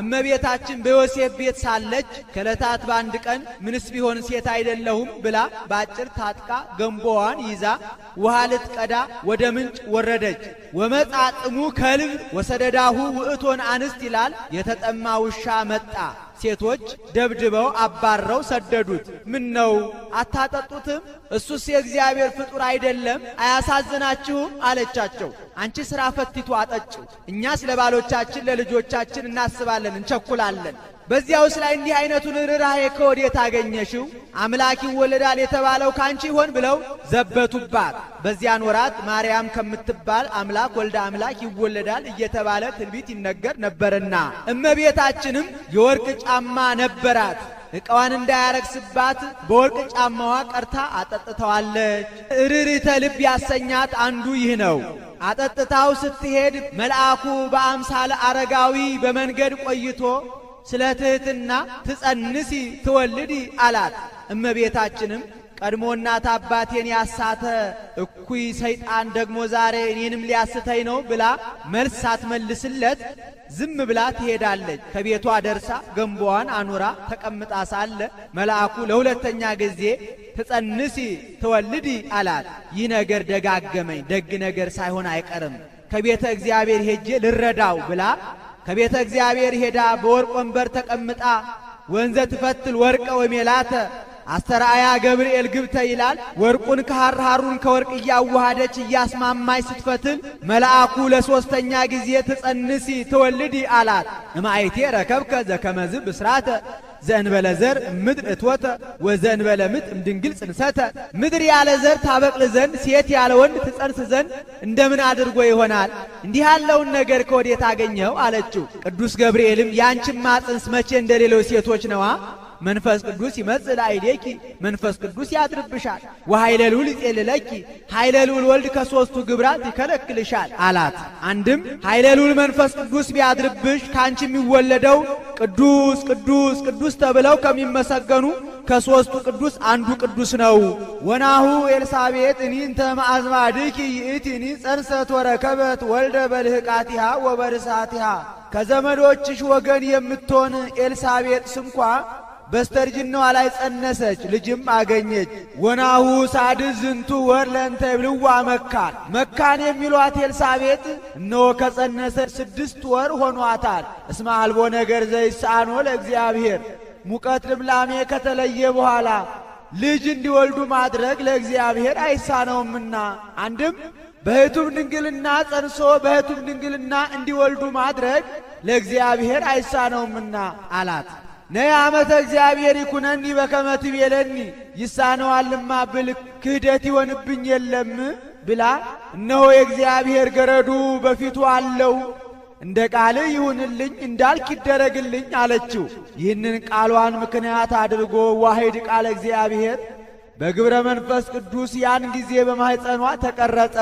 እመቤታችን በዮሴፍ ቤት ሳለች ከዕለታት በአንድ ቀን ምንስ ቢሆን ሴት አይደለሁም ብላ ባጭር ታጥቃ ገንቦዋን ይዛ ውሃ ልትቀዳ ወደ ምንጭ ወረደች። ወመጻጽሙ ከልብ ወሰደዳሁ ውእቶን አንስት ይላል። የተጠማ ውሻ መጣ። ሴቶች ደብድበው አባረው ሰደዱት። ምን ነው አታጠጡትም? እሱስ የእግዚአብሔር ፍጡር አይደለም? አያሳዝናችሁም? አለቻቸው። አንቺ ሥራ ፈቲቱ አጠጪው። እኛስ ለባሎቻችን ለልጆቻችን እናስባለን፣ እንቸኩላለን። በዚያውስ ላይ እንዲህ አይነቱን ርኅራኄ ከወዴት አገኘሽው? አምላክ ይወለዳል የተባለው ካንቺ ይሆን ብለው ዘበቱባት። በዚያን ወራት ማርያም ከምትባል አምላክ ወልደ አምላክ ይወለዳል እየተባለ ትንቢት ይነገር ነበርና እመቤታችንም የወርቅ ጫማ ነበራት። ዕቃዋን እንዳያረክስባት በወርቅ ጫማዋ ቀርታ አጠጥተዋለች። ርኅርኅተ ልብ ያሰኛት አንዱ ይህ ነው። አጠጥታው ስትሄድ መልአኩ በአምሳለ አረጋዊ በመንገድ ቆይቶ ስለ ትሕትና ትጸንሲ ትወልዲ አላት። እመቤታችንም ቀድሞ እናት አባቴን ያሳተ እኩይ ሰይጣን ደግሞ ዛሬ እኔንም ሊያስተኝ ነው ብላ መልስ ሳትመልስለት ዝም ብላ ትሄዳለች። ከቤቷ ደርሳ ገንቦዋን አኑራ ተቀምጣ ሳለ መልአኩ ለሁለተኛ ጊዜ ትጸንሲ ትወልዲ አላት። ይህ ነገር ደጋገመኝ፣ ደግ ነገር ሳይሆን አይቀርም፣ ከቤተ እግዚአብሔር ሄጄ ልረዳው ብላ ከቤተ እግዚአብሔር ሄዳ በወርቅ ወንበር ተቀምጣ ወንዘ ትፈትል ወርቀ ወሜላተ አስተርአያ ገብርኤል ግብተ ይላል። ወርቁን ከሐር ሐሩን ከወርቅ እያዋሃደች እያስማማች ስትፈትል መልአኩ ለሶስተኛ ጊዜ ትጸንሲ ትወልዲ አላት። እማይቴ ረከብከ ዘከመዝ ብስራተ ዘእንበለ ዘር ምድር እትወተ ወዘእንበለ ምጥ እምድንግል ጽንሰተ። ምድር ያለ ዘር ታበቅል ዘንድ ሴት ያለ ወንድ ትጸንስ ዘንድ እንደምን አድርጎ ይሆናል? እንዲህ ያለውን ነገር ከወዴት አገኘው አለችው። ቅዱስ ገብርኤልም ያንቺማ ጽንስ መቼ እንደሌሎች ሴቶች ነዋ። መንፈስ ቅዱስ ይመጽእ ላዕሌኪ፣ መንፈስ ቅዱስ ያድርብሻል። ወኃይለ ልዑል ይጼልለኪ፣ ኃይለ ልዑል ወልድ ከሦስቱ ግብራት ይከለክልሻል አላት። አንድም ኃይለ ልዑል መንፈስ ቅዱስ ቢያድርብሽ ካንቺ የሚወለደው ቅዱስ ቅዱስ ቅዱስ ተብለው ከሚመሰገኑ ከሦስቱ ቅዱስ አንዱ ቅዱስ ነው። ወናሁ ኤልሳቤጥ እኒንተ ማዕዝማድኪ ይእቲኒ ጸንሰት ወረከበት ወልደ በልህቃቲሃ ወበርሳቲሃ። ከዘመዶችሽ ወገን የምትሆን ኤልሳቤጥ ስንኳ በስተርጅናዋ ላይ ጸነሰች፣ ልጅም አገኘች። ወናሁ ሳድስ ዝንቱ ወር ለእንተ ይብልዋ መካን። መካን የሚሏት ኤልሳቤጥ እነሆ ከጸነሰች 6 ወር ሆኗታል። እስመ አልቦ ነገር ዘይሳኖ ለእግዚአብሔር። ሙቀት ልምላሜ ከተለየ በኋላ ልጅ እንዲወልዱ ማድረግ ለእግዚአብሔር አይሳነውምና። አንድም በሕቱም ድንግልና ጸንሶ በሕቱም ድንግልና እንዲወልዱ ማድረግ ለእግዚአብሔር አይሳነውምና አላት። ነይ ዓመተ እግዚአብሔር ይኩነኒ በከመ ትቤለኒ፣ ይሳነዋልማ ብል ክህደት ይሆንብኝ የለም ብላ እነሆ የእግዚአብሔር ገረዱ በፊቱ አለው፣ እንደ ቃል ይሁንልኝ እንዳልክ ይደረግልኝ አለችው። ይህንን ቃሏን ምክንያት አድርጎ ዋሕድ ቃለ እግዚአብሔር በግብረ መንፈስ ቅዱስ ያን ጊዜ በማኅፀኗ ተቀረጸ።